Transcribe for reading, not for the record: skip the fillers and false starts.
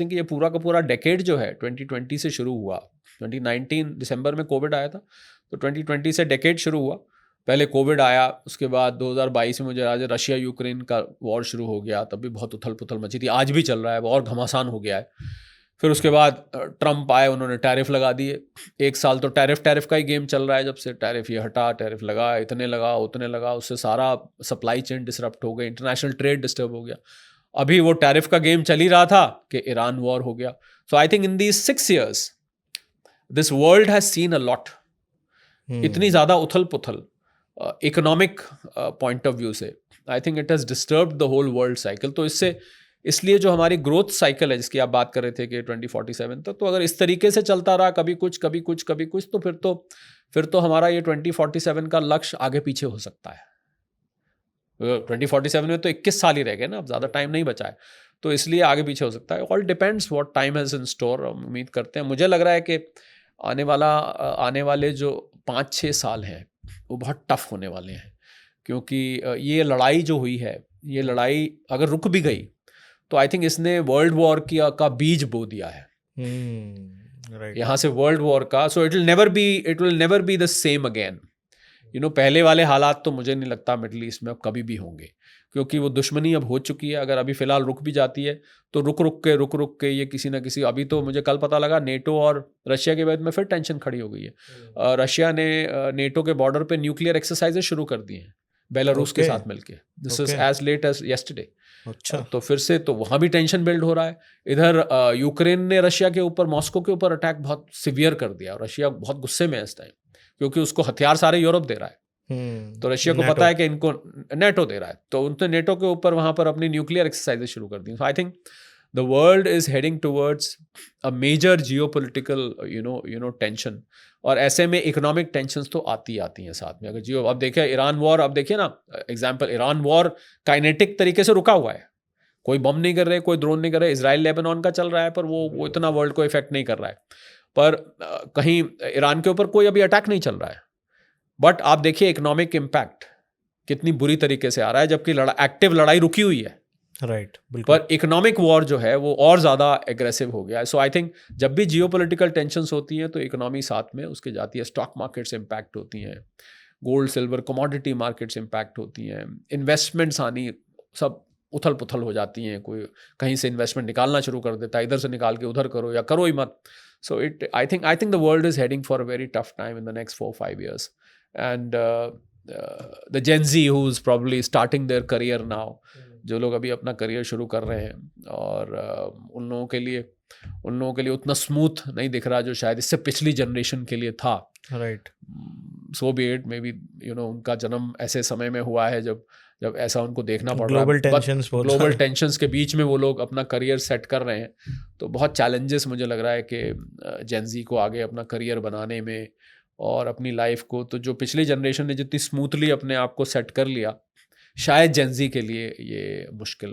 Think ये पूरा का पूरा डेकेड जो है 2020 से शुरू हुआ। 2019 दिसंबर में कोविड आया था, तो 2020 से डेकेड शुरू हुआ। पहले कोविड आया, उसके बाद 2022 में मुझे आज रशिया यूक्रेन का वॉर शुरू हो गया, तब भी बहुत उथल पुथल मची थी, आज भी चल रहा है, और घमासान हो गया है। फिर उसके बाद ट्रम्प आए, उन्होंने टैरिफ लगा दिए। एक साल तो टैरिफ का ही गेम चल रहा है, जब से टैरिफ ये हटा, टैरिफ लगा, इतने लगा उतने लगा, उससे सारा सप्लाई चेन डिसरप्ट हो गई, इंटरनेशनल ट्रेड डिस्टर्ब हो गया। अभी वो टैरिफ का गेम चल ही रहा था कि ईरान वॉर हो गया। So I think in these 6 years this world has seen a lot. इतनी ज़्यादा उथल पुथल इकोनॉमिक पॉइंट ऑफ व्यू से, I think it has disturbed the whole world cycle. तो इसलिए जो हमारी ग्रोथ साइकिल है जिसकी आप बात कर रहे थे कि 2047 तक, तो अगर इस तरीके से चलता रहा, कभी कुछ कभी कुछ कभी कुछ, तो फिर तो हमारा ये 2047 का लक्ष्य आगे पीछे हो सकता है। 2047 में तो 21 साल ही रह गए ना, अब ज़्यादा टाइम नहीं बचा है, तो इसलिए आगे पीछे हो सकता है। All depends what time has in store. उम्मीद करते हैं, मुझे लग रहा है कि आने वाले जो 5-6 साल हैं वो बहुत टफ होने वाले हैं, क्योंकि ये लड़ाई जो हुई है, ये लड़ाई अगर रुक भी गई तो आई थिंक इसने वर्ल्ड वॉर का बीज बो दिया है। राइट, यहाँ से वर्ल्ड वॉर का, so it will never be the same again. पहले वाले हालात तो मुझे नहीं लगता मिडल ईस्ट में अब कभी भी होंगे, क्योंकि वो दुश्मनी अब हो चुकी है। अगर अभी फिलहाल रुक भी जाती है तो रुक के ये किसी ना किसी, अभी तो मुझे कल पता लगा नेटो और रशिया के बीच में फिर टेंशन खड़ी हो गई है। रशिया ने नेटो के बॉर्डर पे न्यूक्लियर एक्सरसाइजेज शुरू कर दी हैं बेलारूस के साथ मिलके। This is as late as yesterday. अच्छा, तो फिर से तो वहाँ भी टेंशन बिल्ड हो रहा है। इधर यूक्रेन ने रशिया के ऊपर, मॉस्को के ऊपर अटैक बहुत सिवियर कर दिया, और रशिया बहुत गुस्से में है इस टाइम, क्योंकि उसको हथियार सारे यूरोप दे रहा है। तो रशिया को पता है कि इनको नेटो दे रहा है, तो उनने नेटो के ऊपर वहाँ पर अपनी न्यूक्लियर एक्सरसाइजेज शुरू कर दी। So I think the world is heading towards a major geopolitical tension, और ऐसे में इकोनॉमिक टेंशंस तो आती हैं साथ में। अगर अब देखिए ईरान वॉर, अब देखिए ना एग्जांपल, ईरान वॉर काइनेटिक तरीके से रुका हुआ है, कोई बम नहीं कर रहे, कोई ड्रोन नहीं कर रहे। इजराइल लेबनान का चल रहा है, पर वो इतना वर्ल्ड को इफेक्ट नहीं कर रहा है। पर कहीं ईरान के ऊपर कोई अभी अटैक नहीं चल रहा है, बट आप देखिए इकोनॉमिक इम्पैक्ट कितनी बुरी तरीके से आ रहा है, जबकि एक्टिव लड़ाई रुकी हुई है। राइट, बिल्कुल। पर इकोनॉमिक वॉर जो है वो और ज़्यादा एग्रेसिव हो गया है। सो आई थिंक जब भी जियोपॉलिटिकल टेंशंस होती हैं तो इकोनॉमी साथ में उसके जाती है। स्टॉक मार्केट्स इम्पैक्ट होती हैं, gold silver commodity markets impact होती हैं, इन्वेस्टमेंट्स आनी सब उथल पुथल हो जाती हैं। कोई कहीं से इन्वेस्टमेंट निकालना शुरू कर देता है, इधर से निकाल के उधर करो या करो ही मत। So I think the world is heading for a very tough time in the next 4-5 years. And the Gen Z who's probably starting their career now, जो लोग अभी अपना करियर शुरू कर रहे हैं, और उन लोगों के लिए उतना स्मूथ नहीं दिख रहा जो शायद इससे पिछली जनरेशन के लिए था। Right, so B it, may be उनका जन्म ऐसे समय में हुआ है जब ऐसा उनको देखना पड़ रहा है। ग्लोबल टेंशंस के बीच में वो लोग अपना करियर सेट कर रहे हैं, तो बहुत चैलेंजेस मुझे लग रहा है कि जेन ज़ी को आगे अपना करियर बनाने में और अपनी लाइफ को, तो जो पिछली जनरेशन ने जितनी स्मूथली अपने आप को सेट कर लिया, शायद जेन ज़ी के लिए ये मुश्किल